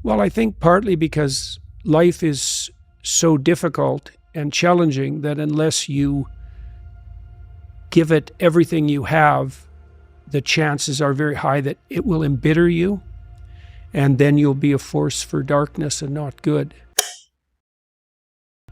Well, I think partly because life is so difficult and challenging that unless you give it everything you have, the chances are very high that it will embitter you, and then you'll be a force for darkness and not good.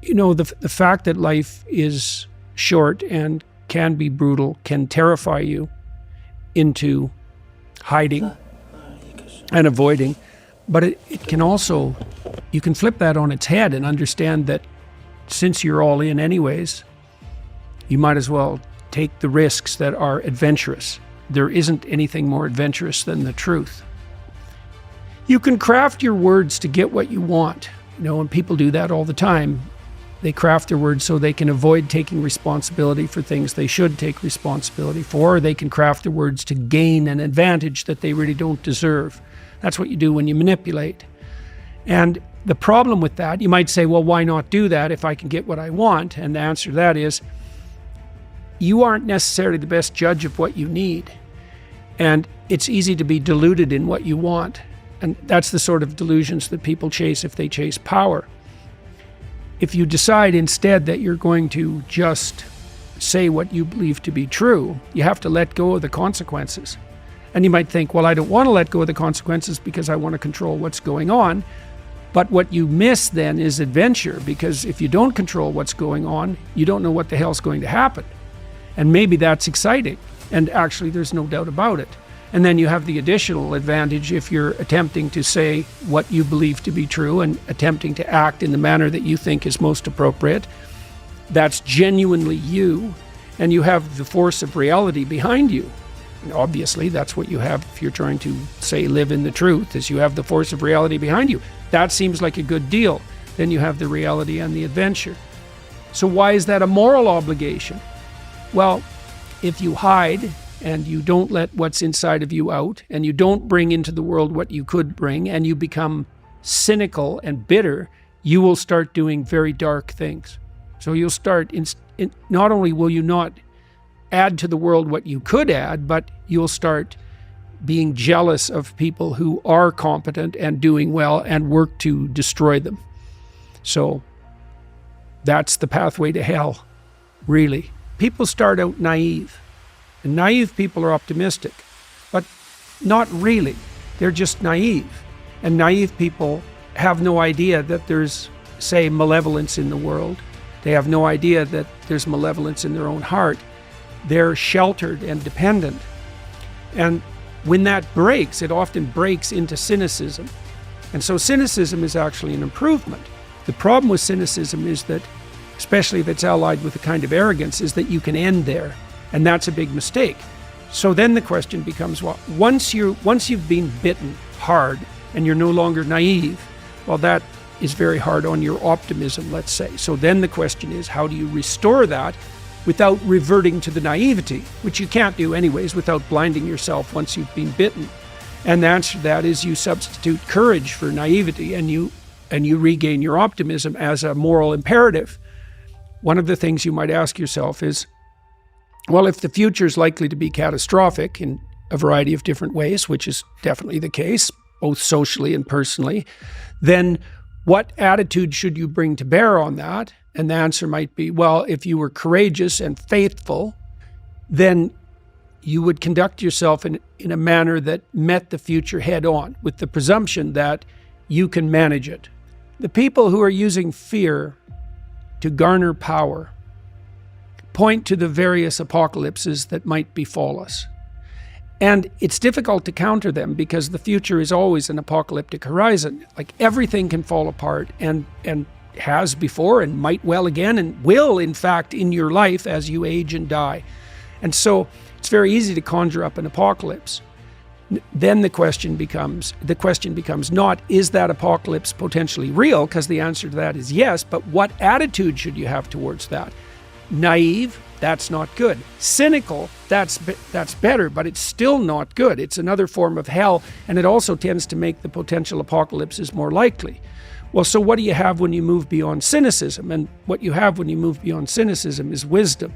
You know, the fact that life is short and can be brutal can terrify you into hiding and avoiding, but it can also, you can flip that on its head and understand that since you're all in anyways, you might as well take the risks that are adventurous. There isn't anything more adventurous than the truth. You can craft your words to get what you want, you know, and people do that all the time. They craft their words so they can avoid taking responsibility for things they should take responsibility for, or they can craft their words to gain an advantage that they really don't deserve. That's what you do when you manipulate. And the problem with that, you might say, well, why not do that if I can get what I want? And the answer to that is, you aren't necessarily the best judge of what you need. And it's easy to be deluded in what you want. And that's the sort of delusions that people chase if they chase power. If you decide instead that you're going to just say what you believe to be true, you have to let go of the consequences. And you might think, well, I don't want to let go of the consequences because I want to control what's going on. But what you miss then is adventure, because if you don't control what's going on, you don't know what the hell's going to happen. And maybe that's exciting. And actually, there's no doubt about it. And then you have the additional advantage if you're attempting to say what you believe to be true and attempting to act in the manner that you think is most appropriate. That's genuinely you, and you have the force of reality behind you. And obviously, that's what you have if you're trying to, say, live in the truth, is you have the force of reality behind you. That seems like a good deal. Then you have the reality and the adventure. So why is that a moral obligation? Well, if you hide and you don't let what's inside of you out, and you don't bring into the world what you could bring, and you become cynical and bitter, you will start doing very dark things. So you'll start, not only will you not add to the world what you could add, but you'll start being jealous of people who are competent and doing well and work to destroy them. So that's the pathway to hell, really. People start out naive. And naive people are optimistic, but not really. They're just naive. And naive people have no idea that there's, say, malevolence in the world. They have no idea that there's malevolence in their own heart. They're sheltered and dependent. And when that breaks, it often breaks into cynicism. And so cynicism is actually an improvement. The problem with cynicism is that, especially if it's allied with a kind of arrogance, is that you can end there. And that's a big mistake. So then the question becomes, well, once you've been bitten hard and you're no longer naive, well, that is very hard on your optimism, let's say. So then the question is, how do you restore that without reverting to the naivety, which you can't do anyways without blinding yourself once you've been bitten? And the answer to that is you substitute courage for naivety, and you regain your optimism as a moral imperative. One of the things you might ask yourself is, well, if the future is likely to be catastrophic in a variety of different ways, which is definitely the case, both socially and personally, then what attitude should you bring to bear on that? And the answer might be, well, if you were courageous and faithful, then you would conduct yourself in a manner that met the future head on, with the presumption that you can manage it. The people who are using fear to garner power point to the various apocalypses that might befall us. And it's difficult to counter them because the future is always an apocalyptic horizon. Like, everything can fall apart and has before and might well again and will, in fact, in your life as you age and die. And so it's very easy to conjure up an apocalypse. Then the question becomes not, is that apocalypse potentially real? Because the answer to that is yes, but what attitude should you have towards that? Naive, that's not good. Cynical, that's better, but it's still not good. It's another form of hell, and it also tends to make the potential apocalypses more likely. Well, so what do you have when you move beyond cynicism? And what you have when you move beyond cynicism is wisdom.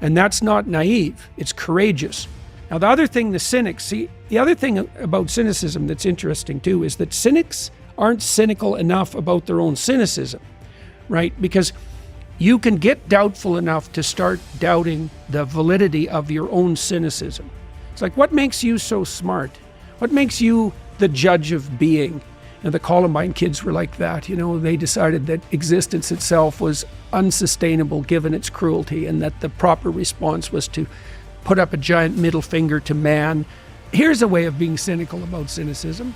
And that's not naive, it's courageous. Now, the other thing about cynicism that's interesting too is that cynics aren't cynical enough about their own cynicism, right? Because you can get doubtful enough to start doubting the validity of your own cynicism. It's like, what makes you so smart? What makes you the judge of being? And the Columbine kids were like that. You know, they decided that existence itself was unsustainable given its cruelty, and that the proper response was to put up a giant middle finger to man. Here's a way of being cynical about cynicism.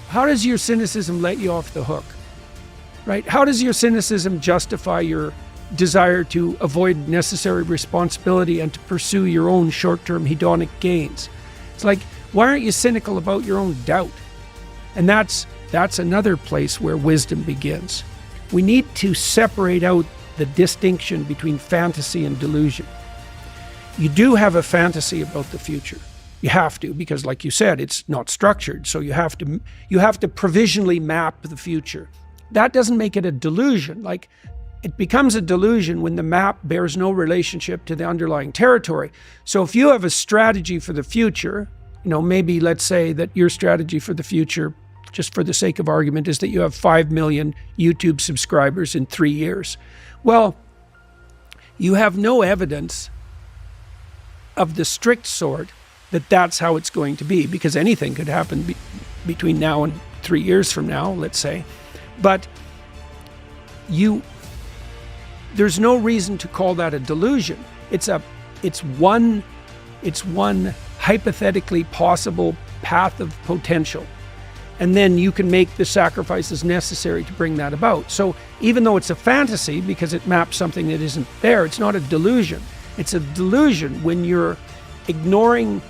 How does your cynicism let you off the hook? Right? How does your cynicism justify your desire to avoid necessary responsibility and to pursue your own short-term hedonic gains? It's like, why aren't you cynical about your own doubt? And that's another place where wisdom begins. We need to separate out the distinction between fantasy and delusion. You do have a fantasy about the future. You have to, because like you said, it's not structured. So you have to provisionally map the future. That doesn't make it a delusion. Like, it becomes a delusion when the map bears no relationship to the underlying territory. So if you have a strategy for the future, you know, maybe let's say that your strategy for the future, just for the sake of argument, is that you have 5 million YouTube subscribers in 3 years. Well, you have no evidence of the strict sort that that's how it's going to be, because anything could happen between now and 3 years from now, let's say. But there's no reason to call that a delusion. It's one hypothetically possible path of potential. And then you can make the sacrifices necessary to bring that about. So even though it's a fantasy, because it maps something that isn't there, it's not a delusion. It's a delusion when you're ignoring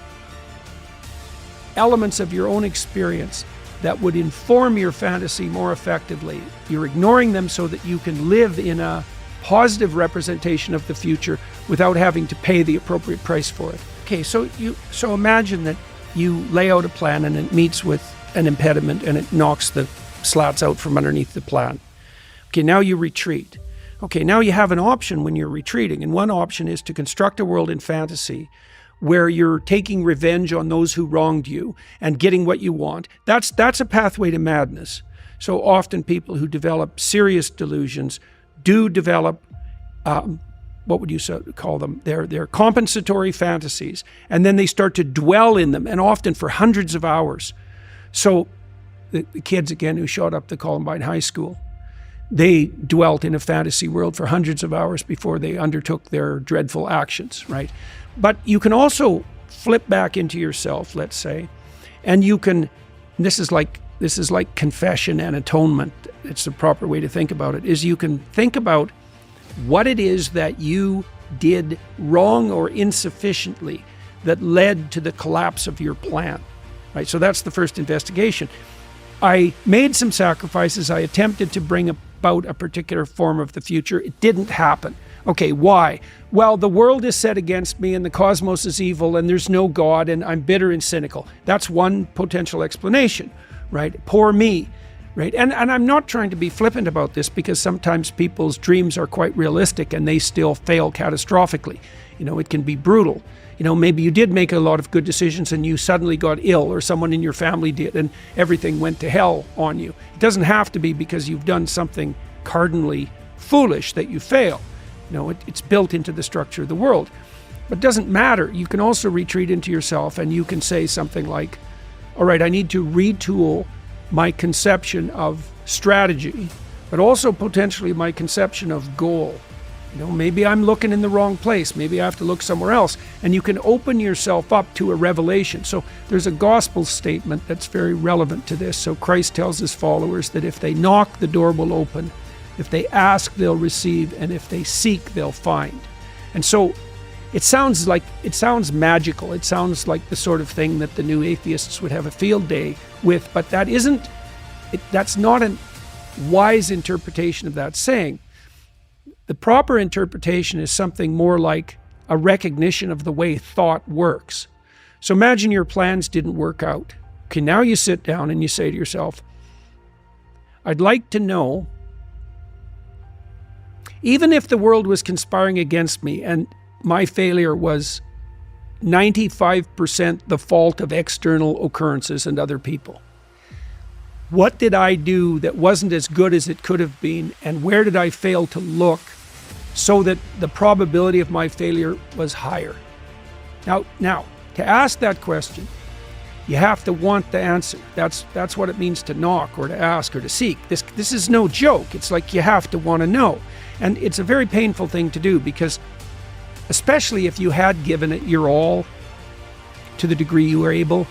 elements of your own experience that would inform your fantasy more effectively. You're ignoring them so that you can live in a positive representation of the future without having to pay the appropriate price for it. Okay, so imagine that you lay out a plan and it meets with an impediment and it knocks the slats out from underneath the plan. Okay, now you retreat. Okay, now you have an option when you're retreating, and one option is to construct a world in fantasy where you're taking revenge on those who wronged you and getting what you want. That's a pathway to madness. So often people who develop serious delusions do develop, what would you call them? They're compensatory fantasies, and then they start to dwell in them, and often for hundreds of hours. So the kids, again, who shot up the Columbine High School, they dwelt in a fantasy world for hundreds of hours before they undertook their dreadful actions, right? But you can also flip back into yourself, let's say, and you can, this is like confession and atonement. It's the proper way to think about it, is you can think about what it is that you did wrong or insufficiently that led to the collapse of your plan, right? So that's the first investigation. I made some sacrifices. I attempted to bring about a particular form of the future. It didn't happen. Okay, why? Well, the world is set against me and the cosmos is evil and there's no God and I'm bitter and cynical. That's one potential explanation, right? Poor me, right? And I'm not trying to be flippant about this, because sometimes people's dreams are quite realistic and they still fail catastrophically. You know, it can be brutal. You know, maybe you did make a lot of good decisions and you suddenly got ill, or someone in your family did, and everything went to hell on you. It doesn't have to be because you've done something cardinally foolish that you fail. You know, it's built into the structure of the world. But it doesn't matter. You can also retreat into yourself and you can say something like, all right, I need to retool my conception of strategy, but also potentially my conception of goal. You know, maybe I'm looking in the wrong place. Maybe I have to look somewhere else. And you can open yourself up to a revelation. So there's a gospel statement that's very relevant to this. So Christ tells his followers that if they knock, the door will open. If they ask, they'll receive. And if they seek, they'll find. And so it sounds magical. It sounds like the sort of thing that the new atheists would have a field day with. But that's not a wise interpretation of that saying. The proper interpretation is something more like a recognition of the way thought works. So imagine your plans didn't work out. Okay, now you sit down and you say to yourself, I'd like to know, even if the world was conspiring against me and my failure was 95% the fault of external occurrences and other people, What did I do that wasn't as good as it could have been? And where did I fail to look so that the probability of my failure was higher? Now, to ask that question, you have to want the answer. That's what it means to knock or to ask or to seek. This is no joke. It's like you have to want to know. And it's a very painful thing to do, because especially if you had given it your all to the degree you were able,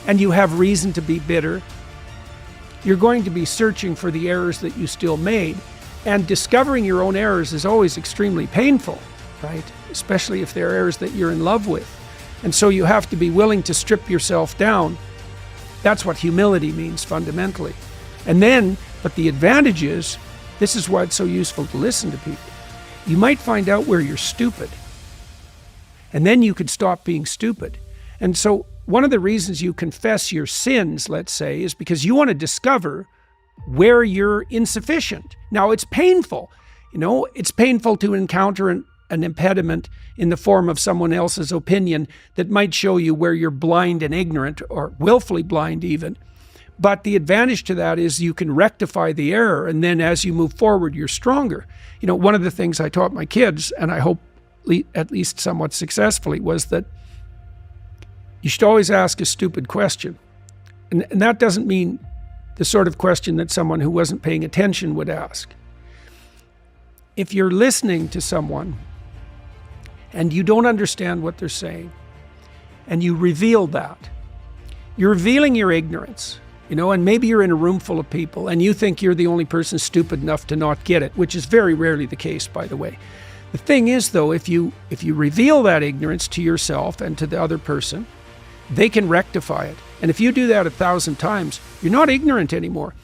and you have reason to be bitter, you're going to be searching for the errors that you still made. And discovering your own errors is always extremely painful, right? Especially if they're errors that you're in love with. And so you have to be willing to strip yourself down. That's what humility means fundamentally. And then, but the advantage is, this is why it's so useful to listen to people. You might find out where you're stupid. And then you could stop being stupid. And so one of the reasons you confess your sins, let's say, is because you want to discover where you're insufficient. Now, it's painful. It's painful to encounter an impediment in the form of someone else's opinion that might show you where you're blind and ignorant, or willfully blind even. But the advantage to that is you can rectify the error, and then as you move forward, you're stronger. One of the things I taught my kids, and I hope at least somewhat successfully, was that you should always ask a stupid question. And that doesn't mean the sort of question that someone who wasn't paying attention would ask. If you're listening to someone and you don't understand what they're saying, and you reveal that, you're revealing your ignorance, and maybe you're in a room full of people and you think you're the only person stupid enough to not get it, which is very rarely the case, by the way. The thing is, though, if you reveal that ignorance to yourself and to the other person, they can rectify it. And if you do that 1,000 times, you're not ignorant anymore.